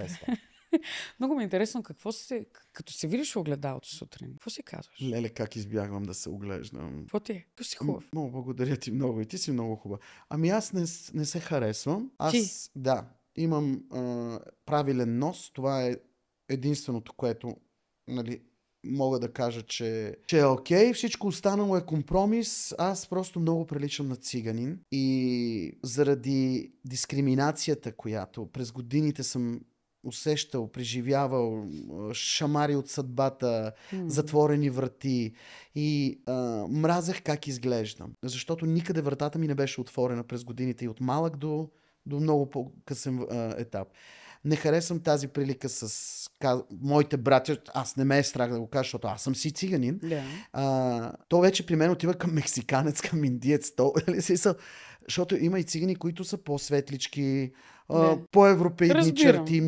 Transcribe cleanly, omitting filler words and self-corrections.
Престан. Много ми е интересно като се видиш в огледалото сутрин, какво си казваш? Леле, как избягвам да се оглеждам. Какво ти е? Какво си хубав? Много благодаря ти много и ти си много хубава. Ами аз не се харесвам. Аз, да, имам правилен нос. Това е единственото, което, нали, мога да кажа, че е окей. Всичко останало е компромис. Аз просто много приличам на циганин. И заради дискриминацията, която през годините съм усещал, преживявал, шамари от съдбата, затворени врати и мразех как изглеждам. Защото никъде вратата ми не беше отворена през годините и от малък до много по-късен етап. Не харесвам тази прилика с моите братя. Аз не ме е страх да го кажа, защото аз съм си циганин. Да. То вече при мен отива към мексиканец, към индиец. Защото има и цигани, които са по-светлички, по-европейни черти,